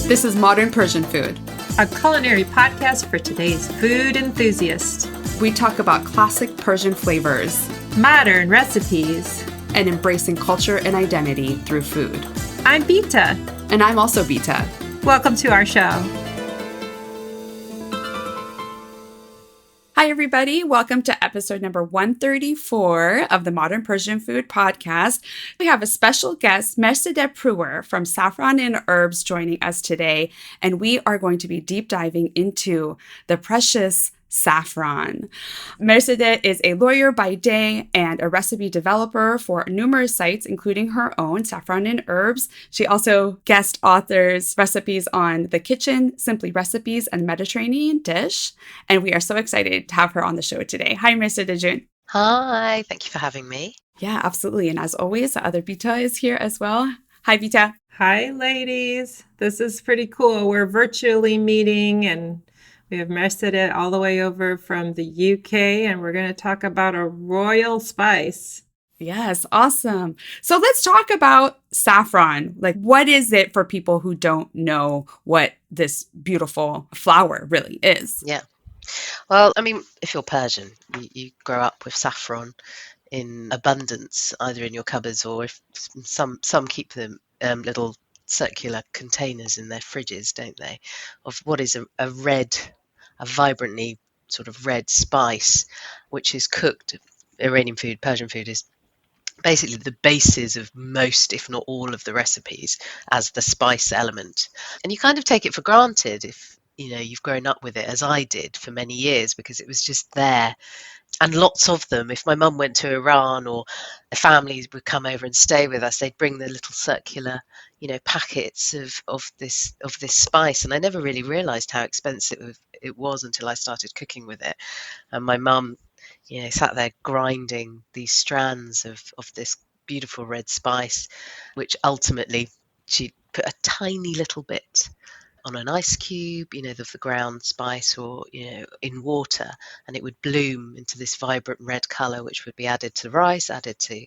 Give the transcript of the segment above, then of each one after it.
This is Modern Persian Food, a culinary podcast for today's food enthusiast. We talk about classic Persian flavors, modern recipes, and embracing culture and identity through food. I'm Bita. And I'm also Bita. Welcome to our show. Hi, everybody. Welcome to episode number 134 of the Modern Persian Food Podcast. We have a special guest, Mersedeh Prewer from Saffron and Herbs, joining us today, and we are going to be deep diving into the precious saffron. Mersedeh is a lawyer by day and a recipe developer for numerous sites, including her own, Saffron and Herbs. She also guest authors recipes on The Kitchen, Simply Recipes, and Mediterranean Dish. And we are so excited to have her on the show today. Hi, Mersedeh Jun. Hi, thank you for having me. Yeah, absolutely. And as always, the other Bita is here as well. Hi, Bita. Hi, ladies. This is pretty cool. We're virtually meeting, and we have Mersedeh all the way over from the UK, and we're going to talk about a royal spice. Yes, awesome. So let's talk about saffron. Like, what is it for people who don't know what this beautiful flower really is? Yeah. Well, I mean, if you're Persian, you grow up with saffron in abundance, either in your cupboards or if some keep them little circular containers in their fridges, don't they, of what is a vibrantly sort of red spice, which is cooked. Iranian food, Persian food is basically the basis of most, if not all, of the recipes as the spice element. And you kind of take it for granted if you've grown up with it, as I did for many years, because it was just there. And lots of them, if my mum went to Iran or the families would come over and stay with us, they'd bring the little circular, packets of this spice. And I never really realized how expensive it was until I started cooking with it. And my mum, sat there grinding these strands of this beautiful red spice, which ultimately she'd put a tiny little bit on an ice cube, the ground spice, or, in water, and it would bloom into this vibrant red color, which would be added to rice, added to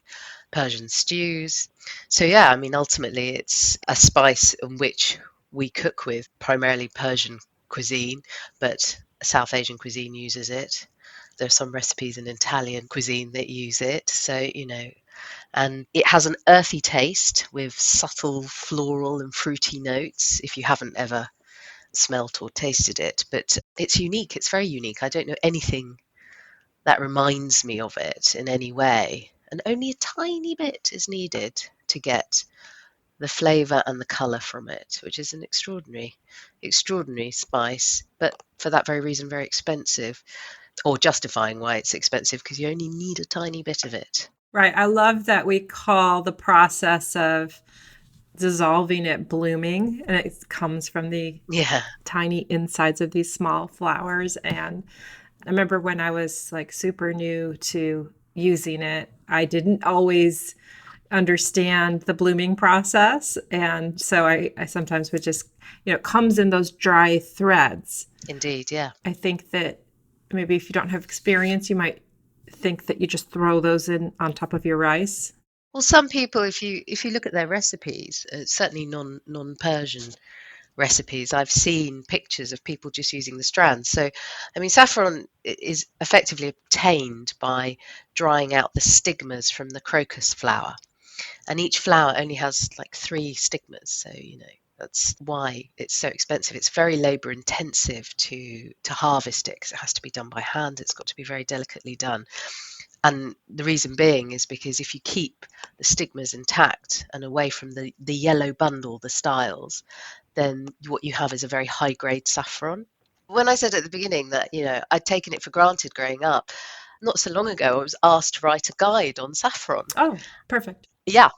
Persian stews. So, yeah, I mean, ultimately it's a spice in which we cook with, primarily Persian cuisine, but South Asian cuisine uses it. There are some recipes in Italian cuisine that use it. So, and it has an earthy taste with subtle floral and fruity notes, if you haven't ever smelt or tasted it. But it's unique. It's very unique. I don't know anything that reminds me of it in any way. And only a tiny bit is needed to get the flavor and the color from it, which is an extraordinary spice. But for that very reason, very expensive, or justifying why it's expensive, because you only need a tiny bit of it. Right. I love that we call the process of dissolving it blooming, and it comes from the tiny insides of these small flowers. And I remember when I was like super new to using it, I didn't always understand the blooming process. And so I sometimes would just, it comes in those dry threads. Indeed, yeah. I think that maybe if you don't have experience, you might think that you just throw those in on top of your rice. Well, some people, if you look at their recipes, certainly non-Persian recipes, I've seen pictures of people just using the strands. So, I mean, saffron is effectively obtained by drying out the stigmas from the crocus flower. And each flower only has like 3 stigmas. So, that's why it's so expensive. It's very labor intensive to harvest it, because it has to be done by hand. It's got to be very delicately done. And the reason being is because if you keep the stigmas intact and away from the yellow bundle, the styles, then what you have is a very high grade saffron. When I said at the beginning that, I'd taken it for granted growing up, not so long ago, I was asked to write a guide on saffron. Oh, perfect. Yeah.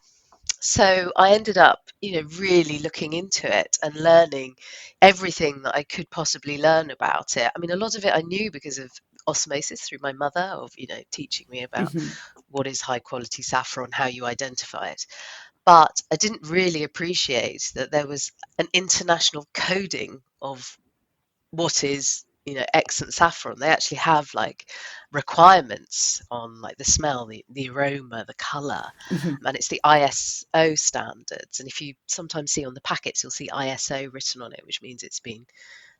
So I ended up, really looking into it and learning everything that I could possibly learn about it. I mean, a lot of it I knew because of osmosis through my mother, of, teaching me about what is high quality saffron, how you identify it. But I didn't really appreciate that there was an international coding of what is excellent saffron, they actually have like requirements on like the smell, the aroma, the color, and it's the ISO standards. And if you sometimes see on the packets, you'll see ISO written on it, which means it's been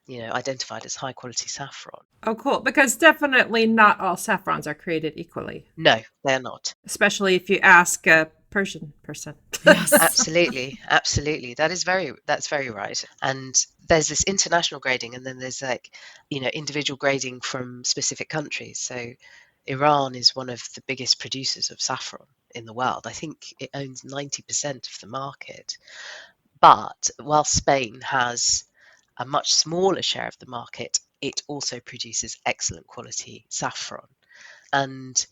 identified as high quality saffron. Oh, cool. Because definitely not all saffrons are created equally. No, they're not. Especially if you ask a Persian person. Yes. Absolutely. That's very right. And there's this international grading, and then there's like, individual grading from specific countries. So Iran is one of the biggest producers of saffron in the world. I think it owns 90% of the market. But while Spain has a much smaller share of the market, it also produces excellent quality saffron. And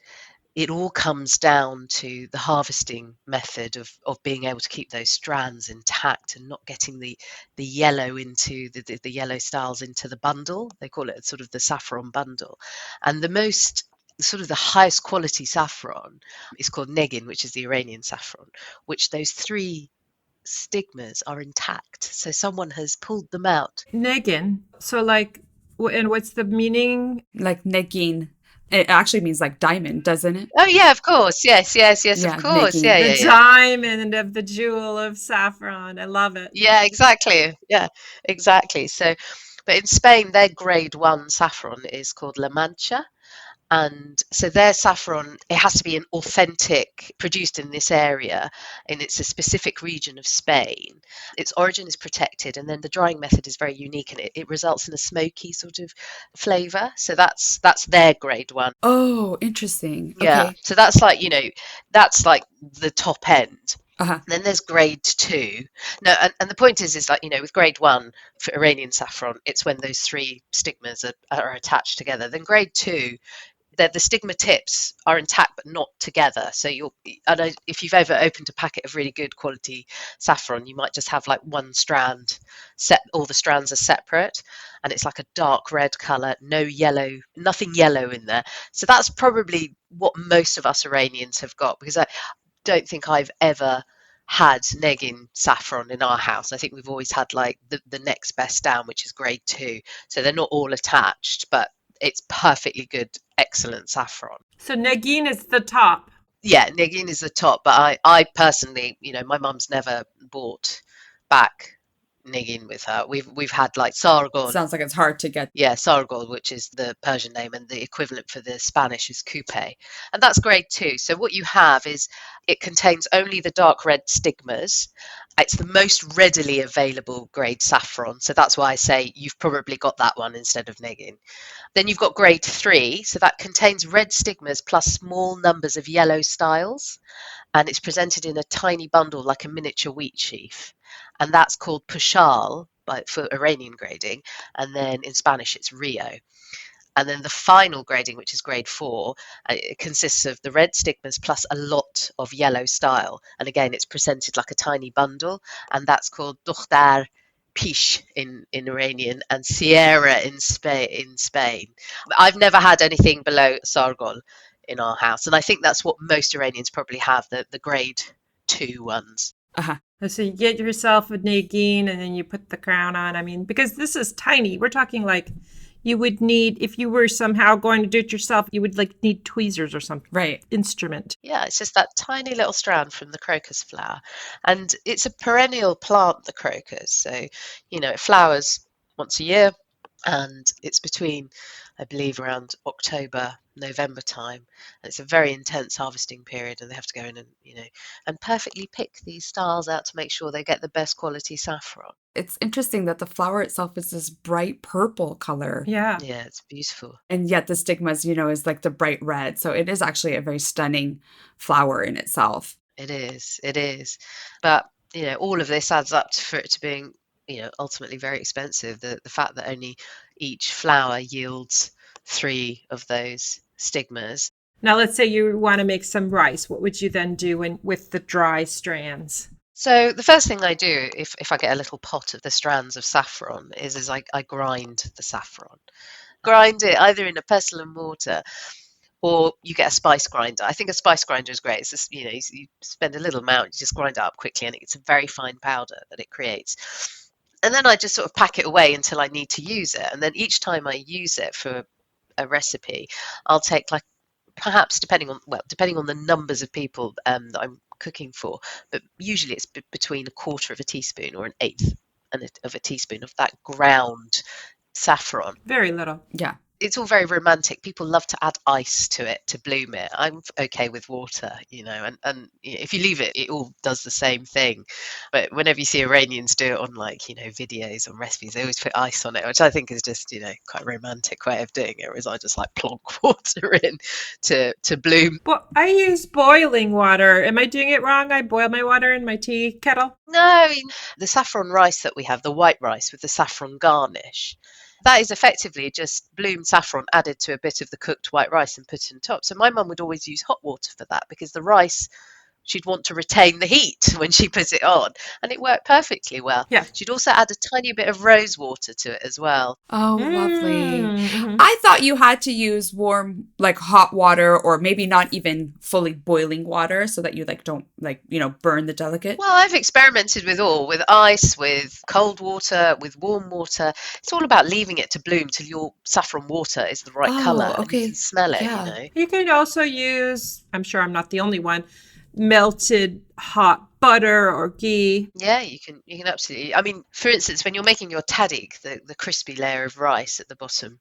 it all comes down to the harvesting method of being able to keep those strands intact and not getting the yellow into the yellow styles into the bundle. They call it sort of the saffron bundle. And the highest quality saffron is called negin, which is the Iranian saffron, which those three stigmas are intact. So someone has pulled them out. Negin. So like, and what's the meaning? Like negin. It actually means like diamond, doesn't it? Oh yeah, of course. Yes, of course. Negin. Yeah, The diamond of the jewel of saffron. I love it. Yeah, exactly. Yeah, exactly. So, but in Spain, their grade 1 saffron is called La Mancha. And so their saffron, it has to be an authentic, produced in this area, and it's a specific region of Spain. Its origin is protected, and then the drying method is very unique, and it results in a smoky sort of flavour. So that's their grade 1. Oh, interesting. Yeah. Okay. So that's like, that's like the top end. Uh-huh. Then there's grade 2. No, and the point is like, with grade 1 for Iranian saffron, it's when those three stigmas are attached together. Then grade 2, the stigma tips are intact but not together. So if you've ever opened a packet of really good quality saffron, you might just have like one strand all the strands are separate, and it's like a dark red color, no yellow, nothing yellow in there. So that's probably what most of us Iranians have got, because I don't think I've ever had negin saffron in our house. I think we've always had like the next best down, which is grade 2. So they're not all attached, but it's perfectly good, excellent saffron. So negin is the top. Yeah, negin is the top, but I personally, my mum's never bought back negin with her. We've had like sargol. Sounds like it's hard to get. Yeah, sargol, which is the Persian name, and the equivalent for the Spanish is coupe, and that's grade 2. So what you have is it contains only the dark red stigmas. It's the most readily available grade saffron, so that's why I say you've probably got that one instead of negin. Then you've got grade 3, so that contains red stigmas plus small numbers of yellow styles, and it's presented in a tiny bundle like a miniature wheat sheaf, and that's called pushal for Iranian grading, and then in Spanish it's Rio. And then the final grading, which is grade 4, it consists of the red stigmas plus a lot of yellow style, and again it's presented like a tiny bundle, and that's called Dukhtar Pish in Iranian, and Sierra in Spain. I've never had anything below sargol in our house, and I think that's what most Iranians probably have, the grade 2 ones. Uh-huh. So you get yourself a negin and then you put the crown on. I mean, because this is tiny. We're talking like you would need, if you were somehow going to do it yourself, you would like need tweezers or something. Right. Instrument. Yeah, it's just that tiny little strand from the crocus flower. And it's a perennial plant, the crocus. So, it flowers once a year, and it's between, I believe, around October, November time. And it's a very intense harvesting period, and they have to go in and perfectly pick these styles out to make sure they get the best quality saffron. It's interesting that the flower itself is this bright purple color. Yeah. Yeah, it's beautiful. And yet the stigmas, is like the bright red. So it is actually a very stunning flower in itself. It is. But, all of this adds up for it to being, ultimately very expensive. The fact that only each flower yields 3 of those stigmas. Now, let's say you want to make some rice. What would you then do with the dry strands? So the first thing I do, if I get a little pot of the strands of saffron, is I grind the saffron. Grind it either in a pestle and mortar, or you get a spice grinder. I think a spice grinder is great. It's just, you spend a little amount, you just grind it up quickly, and it's a very fine powder that it creates. And then I just sort of pack it away until I need to use it. And then each time I use it for a recipe, I'll take like, perhaps depending on the numbers of people that I'm cooking for, but usually it's between a quarter of a teaspoon or an eighth of a teaspoon of that ground saffron. Very little. Yeah. It's all very romantic. People love to add ice to it to bloom it. I'm okay with water, and if you leave it, it all does the same thing. But whenever you see Iranians do it on videos and recipes, they always put ice on it, which I think is just, quite a romantic way of doing it. Whereas I just like plonk water in to bloom. Well, I use boiling water. Am I doing it wrong? I boil my water in my tea kettle? No, I mean, the saffron rice that we have, the white rice with the saffron garnish, that is effectively just bloomed saffron added to a bit of the cooked white rice and put on top. So my mum would always use hot water for that, because the rice, she'd want to retain the heat when she puts it on, and it worked perfectly well. Yeah. She'd also add a tiny bit of rose water to it as well. Oh, lovely. Mm-hmm. I thought you had to use warm, like hot water, or maybe not even fully boiling water, so that you don't burn the delicate. Well, I've experimented with ice, with cold water, with warm water. It's all about leaving it to bloom till your saffron water is the right colour. Okay. And you can smell it, Yeah. You can also use, I'm sure I'm not the only one, melted hot butter or ghee. Yeah, you can absolutely. I mean, for instance, when you're making your tahdig, the crispy layer of rice at the bottom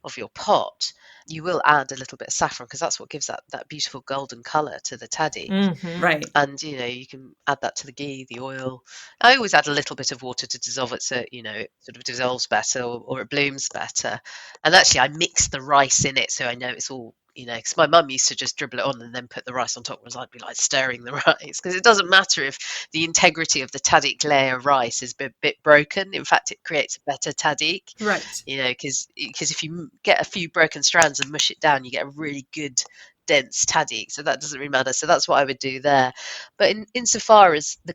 of your pot, you will add a little bit of saffron, because that's what gives that beautiful golden colour to the tahdig. Mm-hmm. Right. And you can add that to the ghee, the oil. I always add a little bit of water to dissolve it, so it sort of dissolves better, or it blooms better. And actually, I mix the rice in it, so I know it's all. Because my mum used to just dribble it on and then put the rice on top, whereas I'd be like stirring the rice, because it doesn't matter if the integrity of the tahdig layer of rice is a bit broken. In fact, it creates a better tahdig. Right. Because if you get a few broken strands and mush it down, you get a really good dense tahdig. So that doesn't really matter. So that's what I would do there. But insofar as the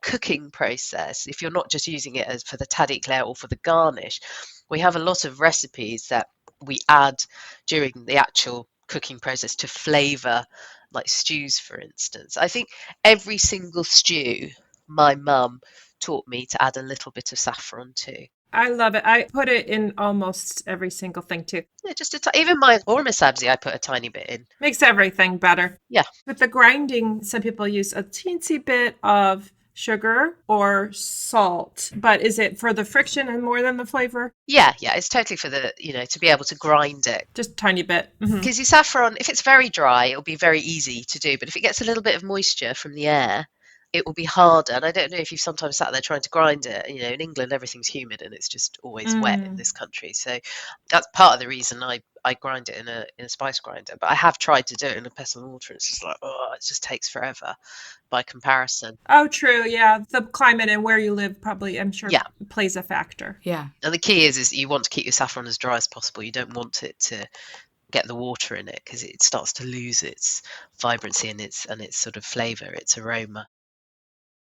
cooking process, if you're not just using it as for the tahdig layer or for the garnish, we have a lot of recipes that we add during the actual cooking process to flavour, like stews, for instance. I think every single stew, my mum taught me to add a little bit of saffron to. I love it. I put it in almost every single thing too. Yeah, just even my orma sabzi, I put a tiny bit in. Makes everything better. Yeah. With the grinding, some people use a teensy bit of sugar or salt, but is it for the friction and more than the flavor? Yeah, it's totally for the, to be able to grind it. Just a tiny bit. Because your saffron, if it's very dry, it'll be very easy to do. But if it gets a little bit of moisture from the air, it will be harder. And I don't know if you've sometimes sat there trying to grind it. In England, everything's humid and it's just always wet in this country. So that's part of the reason I grind it in a spice grinder. But I have tried to do it in a pestle and mortar. It's just like, it just takes forever by comparison. Oh, true. Yeah. The climate and where you live probably, I'm sure, plays a factor. Yeah. And the key is you want to keep your saffron as dry as possible. You don't want it to get the water in it, because it starts to lose its vibrancy and its sort of flavour, its aroma.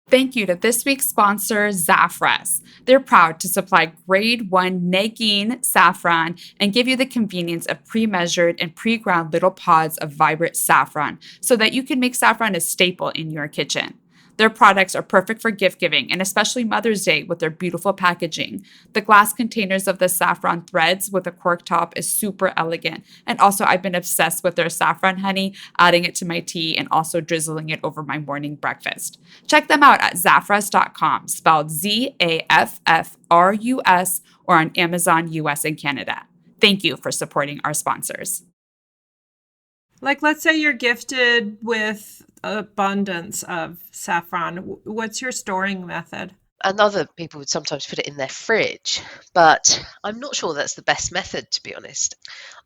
Thank you to this week's sponsor, Zafras. They're proud to supply grade 1 Negin saffron and give you the convenience of pre-measured and pre-ground little pods of vibrant saffron so that you can make saffron a staple in your kitchen. Their products are perfect for gift giving, and especially Mother's Day with their beautiful packaging. The glass containers of the saffron threads with a cork top is super elegant. And also, I've been obsessed with their saffron honey, adding it to my tea and also drizzling it over my morning breakfast. Check them out at zafras.com, spelled Zaffrus, or on Amazon US and Canada. Thank you for supporting our sponsors. Like, let's say you're gifted with abundance of saffron. What's your storing method? And other people would sometimes put it in their fridge, but I'm not sure that's the best method, to be honest,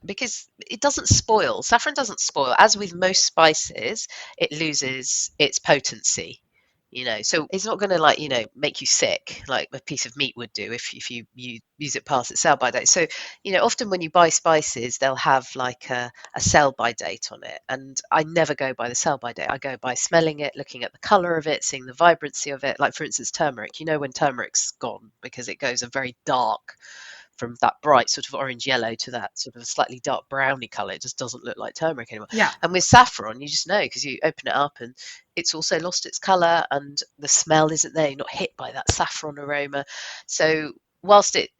because it doesn't spoil. Saffron doesn't spoil. As with most spices, it loses its potency. So it's not going to make you sick like a piece of meat would do if you use it past its sell-by date. So often when you buy spices, they'll have like a sell-by date on it, and I never go by the sell-by date. I go by smelling it, looking at the color of it, seeing the vibrancy of it. Like, for instance, turmeric. When turmeric's gone, because it goes a very dark from that bright sort of orange yellow to that sort of slightly dark browny colour. It just doesn't look like turmeric anymore. Yeah. And with saffron, you just know, because you open it up and it's also lost its colour and the smell isn't there. You're not hit by that saffron aroma. So whilst it,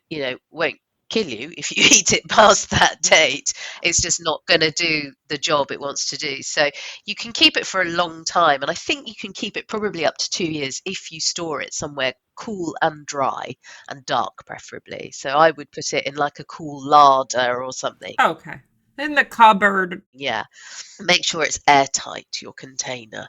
won't kill you if you eat it past that date, it's just not going to do the job it wants to do. So you can keep it for a long time, and I think you can keep it probably up to 2 years if you store it somewhere cool and dry and dark preferably. So I would put it in like a cool larder or something. Okay. In the cupboard. Yeah. Make sure it's airtight, your container.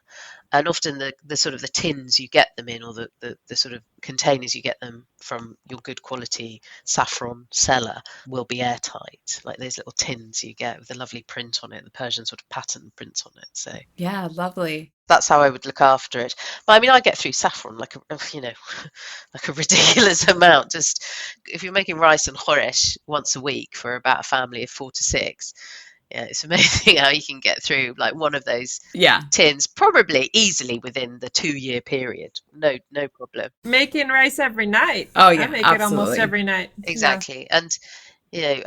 And often the sort of the tins you get them in, or the sort of containers you get them from your good quality saffron seller, will be airtight. Like those little tins you get with the lovely print on it, the Persian sort of pattern print on it. So Yeah, lovely. that's how I would look after it. But I mean, I get through saffron like a ridiculous amount. Just if you're making rice and khoresh once a week for about a family of 4 to 6, yeah, it's amazing how you can get through like one of those tins probably easily within the 2-year period. No problem. Making rice every night. Oh yeah, I make it almost every night. Exactly. Yeah. And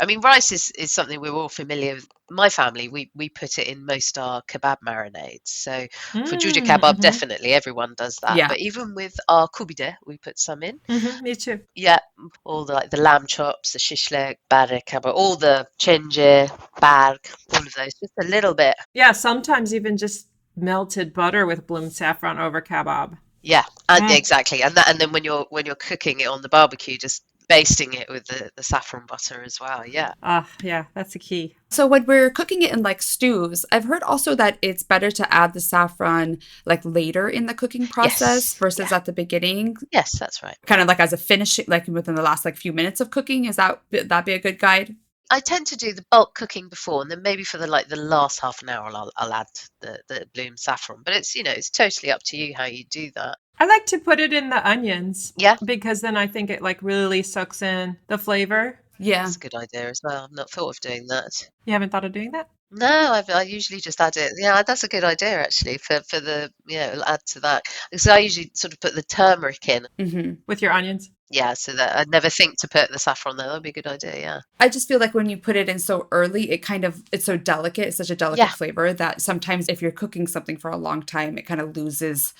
I mean, rice is something we're all familiar with. My family, we put it in most our kebab marinades. So for Juja kebab, definitely everyone does that. Yeah. But even with our kubide, we put some in. Me too. Yeah, all the lamb chops, the shishlek, barek kebab, all the chenje, bark, all of those, just a little bit. Yeah, sometimes even just melted butter with bloomed saffron over kebab. Yeah, and exactly. And then when you're cooking it on the barbecue, just basting it with the saffron butter as well. Yeah. Yeah, that's the key. So when we're cooking it in like stews, I've heard also that it's better to add the saffron like later in the cooking process versus at the beginning. Yes, that's right. Kind of like as a finishing, like within the last like few minutes of cooking. Is that be a good guide? I tend to do the bulk cooking before, and then maybe for the last half an hour, I'll add the bloom saffron. But it's it's totally up to you how you do that. I like to put it in the onions. Yeah. Because then I think it like really soaks in the flavor. Yeah. That's a good idea as well. I've not thought of doing that. You haven't thought of doing that? No, I usually just add it. Yeah, that's a good idea actually for the, I'll add to that. Because I usually sort of put the turmeric in. With your onions? Yeah, so that I'd never think to put the saffron there. That'd be a good idea, yeah. I just feel like when you put it in so early, it's so delicate. It's such a delicate flavor that sometimes if you're cooking something for a long time, it kind of loses,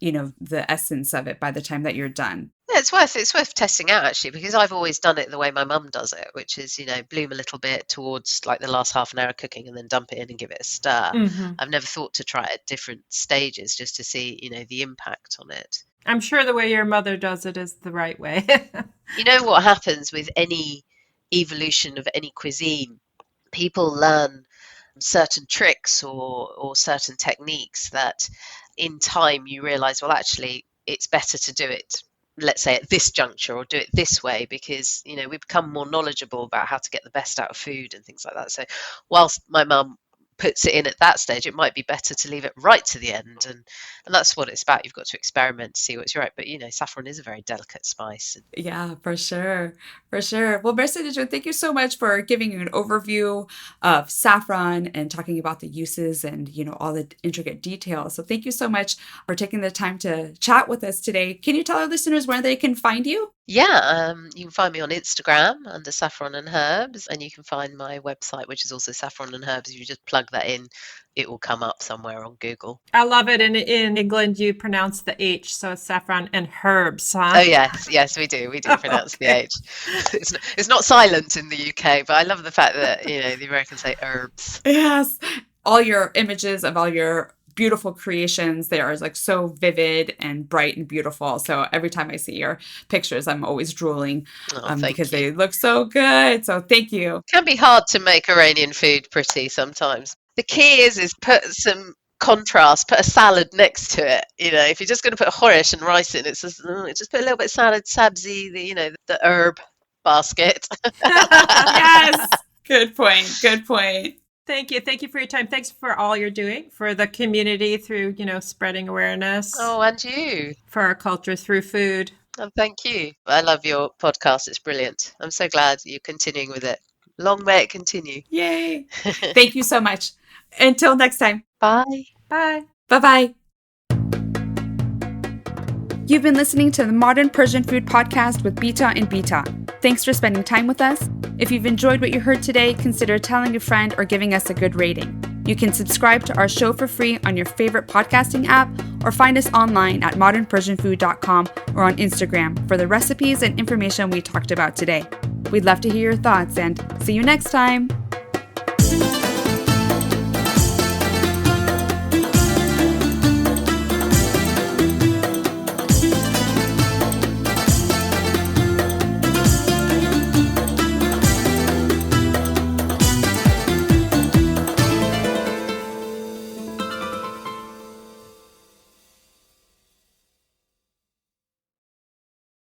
the essence of it by the time that you're done. Yeah, it's worth testing out actually, because I've always done it the way my mum does it, which is, bloom a little bit towards like the last half an hour of cooking and then dump it in and give it a stir. I've never thought to try it at different stages just to see, the impact on it. I'm sure the way your mother does it is the right way. You know what happens with any evolution of any cuisine? People learn certain tricks or certain techniques that in time you realize, well, actually, it's better to do it, let's say, at this juncture or do it this way because, we become more knowledgeable about how to get the best out of food and things like that. So whilst my mum puts it in at that stage, it might be better to leave it right to the end, and that's what it's about. You've got to experiment to see what's right, but saffron is a very delicate spice. Yeah, for sure. Well, Mersedeh, thank you so much for giving an overview of saffron and talking about the uses and all the intricate details. So thank you so much for taking the time to chat with us today. Can you tell our listeners where they can find you? Yeah, you can find me on Instagram under Saffron and Herbs, and you can find my website, which is also Saffron and Herbs. If you just plug that in, it will come up somewhere on Google. I love it. In England, you pronounce the H, so it's Saffron and Herbs, huh? Oh, yes, we do. We do pronounce the H. It's not silent in the UK, but I love the fact that, the Americans say herbs. Yes. All your images of all your beautiful creations, they are like so vivid and bright and beautiful. So every time I see your pictures, I'm always drooling because they look so good. So thank you. It can be hard to make Iranian food pretty sometimes. The key is put some contrast, put a salad next to it. If you're just going to put khoresh and rice in, it's just put a little bit of salad, sabzi, the herb basket. Yes. Good point. Thank you for your time. Thanks for all you're doing for the community through, spreading awareness. Oh, and you. For our culture through food. Oh, thank you. I love your podcast. It's brilliant. I'm so glad you're continuing with it. Long may it continue. Yay. Thank you so much. Until next time. Bye. Bye. Bye-bye. You've been listening to the Modern Persian Food Podcast with Bita and Bita. Thanks for spending time with us. If you've enjoyed what you heard today, consider telling a friend or giving us a good rating. You can subscribe to our show for free on your favorite podcasting app or find us online at modernpersianfood.com or on Instagram for the recipes and information we talked about today. We'd love to hear your thoughts and see you next time.